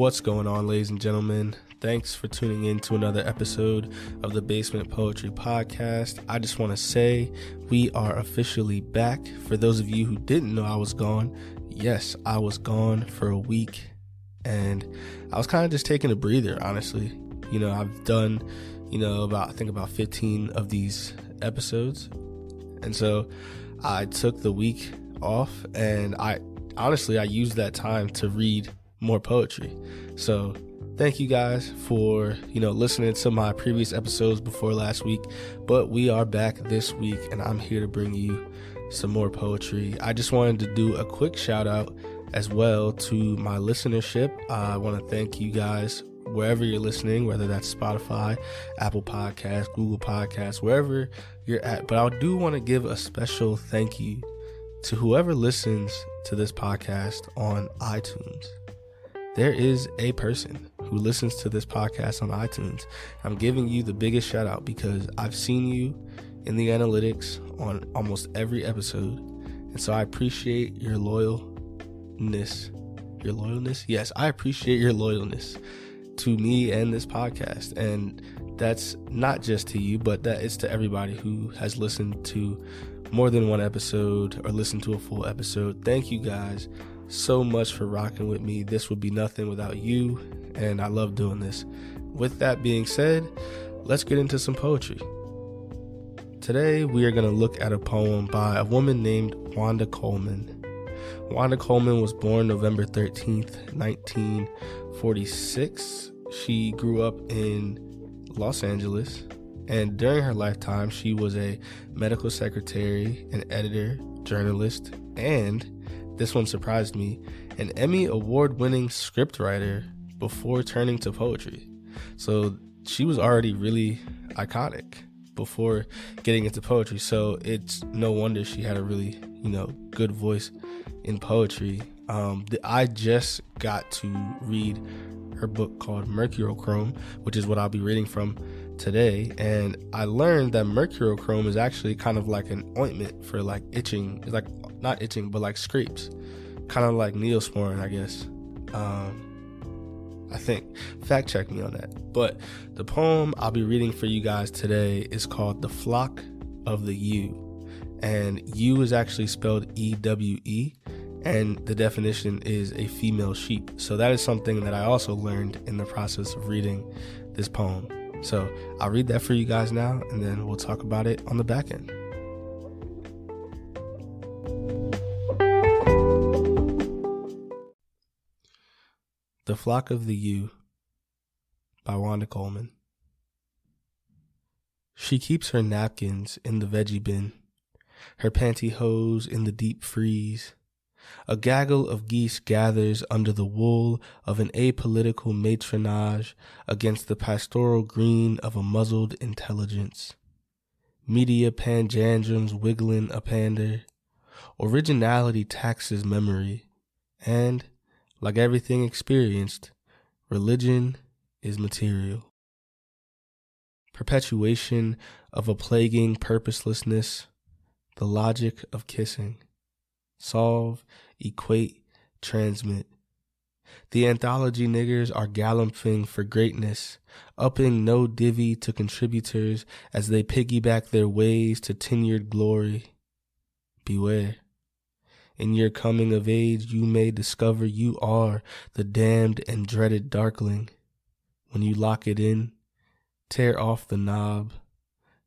What's going on, ladies and gentlemen? Thanks for tuning in to another episode of the Basement Poetry Podcast. I just want to say we are officially back. For those of you who didn't know I was gone, yes, I was gone for a week, and I was kind of just taking a breather, honestly. I've done, about 15 of these episodes, and so I took the week off, and I used that time to read more poetry. So thank you guys for listening to my previous episodes before last week, but we are back this week and I'm here to bring you some more poetry. I just wanted to do a quick shout out as well to my listenership. I want to thank you guys wherever you're listening, whether that's Spotify, Apple Podcasts, Google Podcasts, wherever you're at. But I do want to give a special thank you to whoever listens to this podcast on iTunes. There is a person who listens to this podcast on iTunes. I'm giving you the biggest shout out because I've seen you in the analytics on almost every episode. And so I appreciate your loyalness. Your loyalness? Yes, I appreciate your loyalness to me and this podcast. And that's not just to you, but that it's to everybody who has listened to more than one episode or listened to a full episode. Thank you guys so much for rocking with me. This would be nothing without you, and I love doing this. With that being said, let's get into some poetry. Today we are going to look at a poem by a woman named Wanda Coleman. Wanda Coleman was born November 13th, 1946. She grew up in Los Angeles, and during her lifetime she was a medical secretary, an editor, journalist, and this one surprised me, an Emmy award-winning scriptwriter before turning to poetry. So she was already really iconic before getting into poetry. So it's no wonder she had a really, good voice in poetry. I just got to read her book called Mercurochrome, which is what I'll be reading from today. And I learned that mercurochrome is actually kind of like an ointment for like itching. It's like not itching, but like scrapes, kind of like Neosporin, I guess. I think, fact check me on that. But the poem I'll be reading for you guys today is called The Flock of the Ewe, and ewe is actually spelled E-W-E, and the definition is a female sheep. So that is something that I also learned in the process of reading this poem. So I'll read that for you guys now, and then we'll talk about it on the back end. The Flock of the Ewe by Wanda Coleman. She keeps her napkins in the veggie bin, her pantyhose in the deep freeze. A gaggle of geese gathers under the wool of an apolitical matronage against the pastoral green of a muzzled intelligence. Media panjandrums wiggling a pander. Originality taxes memory, and like everything experienced, religion is material. Perpetuation of a plaguing purposelessness, the logic of kissing. Solve, equate, transmit. The anthology niggers are galloping for greatness, upping no divvy to contributors as they piggyback their ways to tenured glory. Beware. In your coming of age, you may discover you are the damned and dreaded darkling. When you lock it in, tear off the knob.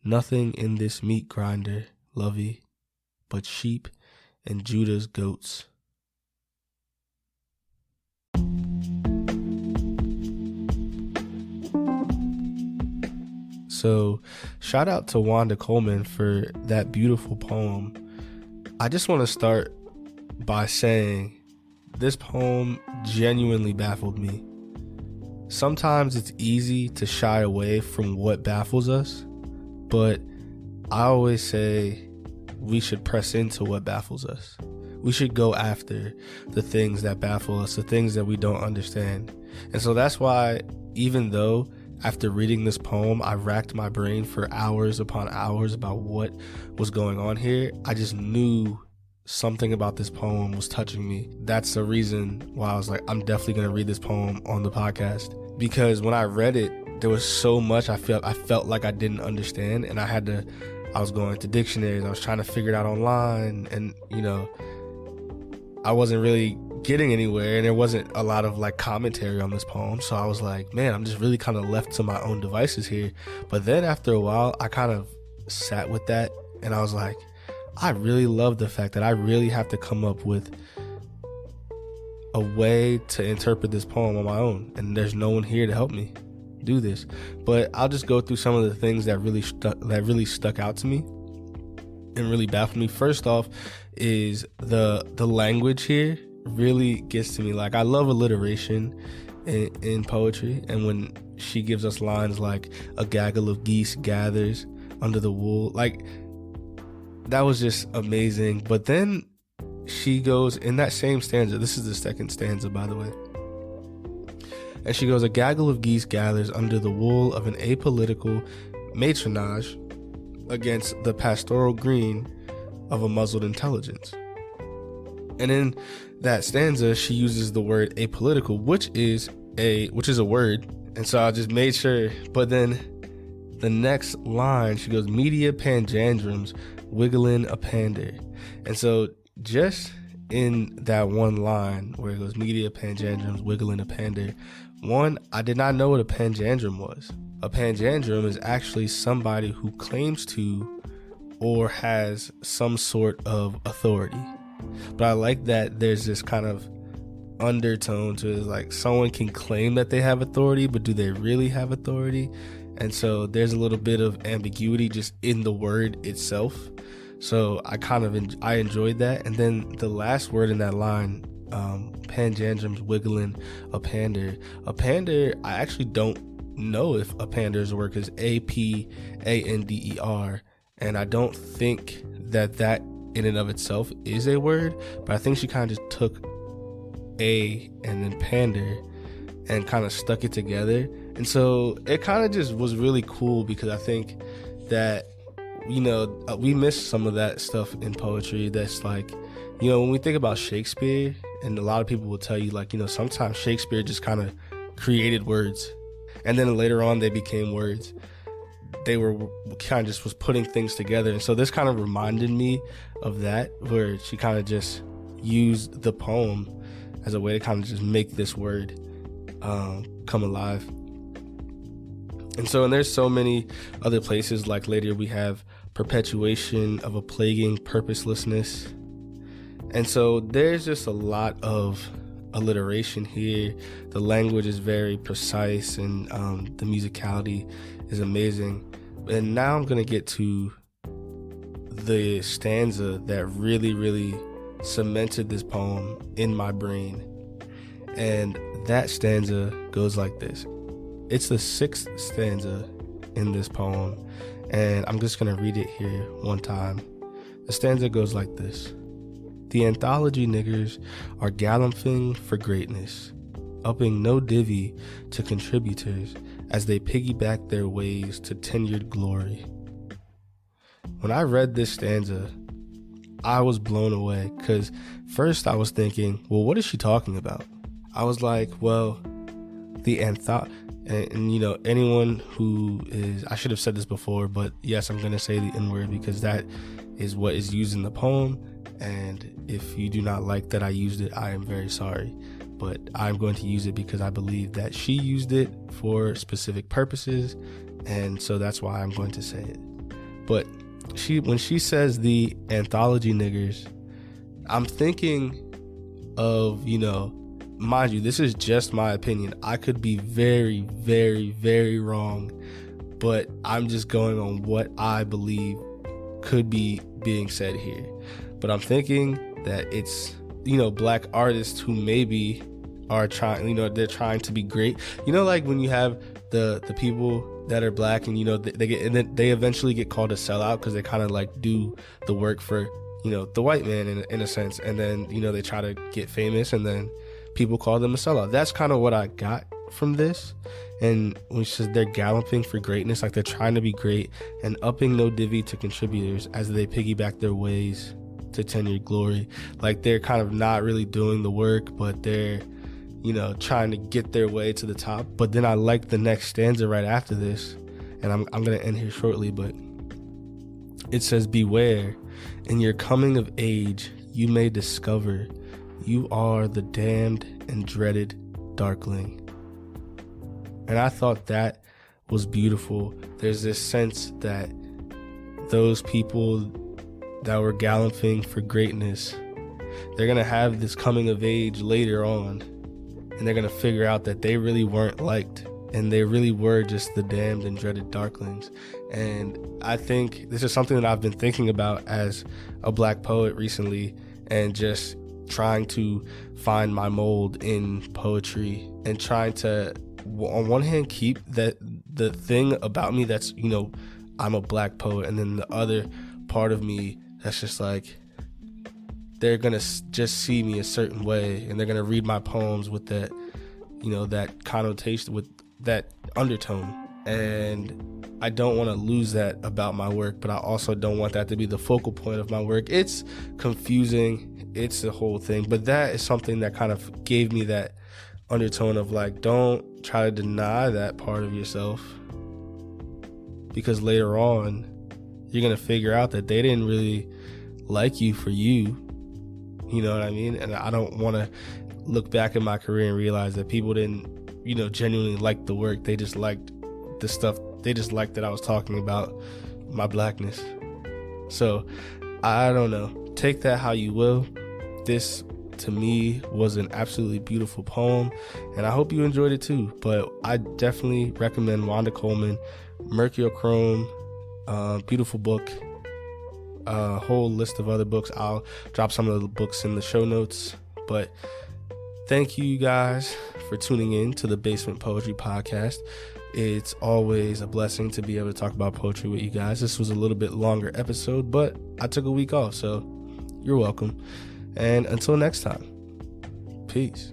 Nothing in this meat grinder, lovey, but sheep and Judah's goats. So, shout out to Wanda Coleman for that beautiful poem. I just want to start by saying this poem genuinely baffled me. Sometimes it's easy to shy away from what baffles us, but I always say we should press into what baffles us. We should go after the things that baffle us, the things that we don't understand. And so that's why, even though after reading this poem, I racked my brain for hours upon hours about what was going on here, I just knew something about this poem was touching me. That's the reason why I was like, I'm definitely going to read this poem on the podcast, because when I read it, there was so much I felt like I didn't understand, and I was going to dictionaries, I was trying to figure it out online, and I wasn't really getting anywhere, and there wasn't a lot of like commentary on this poem. So I was like, man, I'm just really kind of left to my own devices here. But then after a while, I kind of sat with that, and I was like, I really love the fact that I really have to come up with a way to interpret this poem on my own, and there's no one here to help me do this. But I'll just go through some of the things that really stuck out to me and really baffled me. First off is the language here really gets to me. Like, I love alliteration in poetry, and when she gives us lines like a gaggle of geese gathers under the wool, like, that was just amazing. But then she goes in that same stanza, this is the second stanza, by the way, and she goes, a gaggle of geese gathers under the wool of an apolitical matronage against the pastoral green of a muzzled intelligence. And in that stanza, she uses the word apolitical, which is a word. And so I just made sure. But then the next line, she goes, media panjandrums wiggling a pander. And so just in that one line where it goes, media panjandrums wiggling a pander, one, I did not know what a panjandrum was. A panjandrum is actually somebody who claims to or has some sort of authority. But I like that there's this kind of undertone to it, like someone can claim that they have authority, but do they really have authority? And so there's a little bit of ambiguity just in the word itself. So I enjoyed that. And then the last word in that line, panjandrums wiggling a pander. A pander, I actually don't know if a pander is a word, because APANDER, and I don't think that in and of itself is a word, but I think she kind of just took a and then pander and kind of stuck it together. And so it kind of just was really cool, because I think that we miss some of that stuff in poetry. That's like, when we think about Shakespeare, and a lot of people will tell you, like, sometimes Shakespeare just kind of created words, and then later on they became words. They were kind of just was putting things together. And so this kind of reminded me of that, where she kind of just used the poem as a way to kind of just make this word come alive. And there's so many other places, like later we have perpetuation of a plaguing purposelessness. And so there's just a lot of alliteration here. The language is very precise, and the musicality is amazing. And now I'm going to get to the stanza that really, really cemented this poem in my brain. And that stanza goes like this. It's the 6th stanza in this poem, and I'm just going to read it here one time. The stanza goes like this. The anthology niggers are galloping for greatness, upping no divvy to contributors as they piggyback their ways to tenured glory. When I read this stanza, I was blown away, because first I was thinking, well, what is she talking about? I was like, well, the and anyone who is, I should have said this before, but yes, I'm going to say the N-word, because that is what is used in the poem. And if you do not like that I used it, I am very sorry. But I'm going to use it because I believe that she used it for specific purposes. And so that's why I'm going to say it. But when she says the anthology niggers, I'm thinking of, mind you, this is just my opinion. I could be very, very, very wrong, but I'm just going on what I believe could be being said here. But I'm thinking that it's, black artists who maybe are trying, they're trying to be great. Like when you have the people that are black, and, they get, and then they eventually get called a sellout because they kind of like do the work for, the white man in a sense. And then, they try to get famous, and then people call them a sellout. That's kind of what I got from this. And when she says they're galloping for greatness, like they're trying to be great and upping no divvy to contributors as they piggyback their ways to 10-year glory. Like, they're kind of not really doing the work, but they're, trying to get their way to the top. But then I like the next stanza right after this, and I'm going to end here shortly, but it says, beware, in your coming of age, you may discover you are the damned and dreaded darkling. And I thought that was beautiful. There's this sense that those people that were galloping for greatness, they're going to have this coming of age later on, and they're going to figure out that they really weren't liked, and they really were just the damned and dreaded darklings. And I think this is something that I've been thinking about as a Black poet recently, and just trying to find my mold in poetry, and trying to, on one hand, keep that the thing about me that's, I'm a Black poet, and then the other part of me that's just like, they're gonna just see me a certain way, and they're gonna read my poems with that, that connotation, with that undertone. And I don't want to lose that about my work, but I also don't want that to be the focal point of my work. It's confusing, it's the whole thing, but that is something that kind of gave me that undertone of like, don't try to deny that part of yourself, because later on you're gonna figure out that they didn't really like you for you. You know what I mean? And I don't want to look back in my career and realize that people didn't, genuinely like the work. They just liked the stuff. They just liked that I was talking about my Blackness. So I don't know. Take that how you will. This, to me, was an absolutely beautiful poem, and I hope you enjoyed it too. But I definitely recommend Wanda Coleman, Mercurochrome, beautiful book. A whole list of other books. I'll drop some of the books in the show notes. But thank you guys for tuning in to the Basement Poetry Podcast. It's always a blessing to be able to talk about poetry with you guys. This was a little bit longer episode, but I took a week off, so you're welcome. And until next time, peace.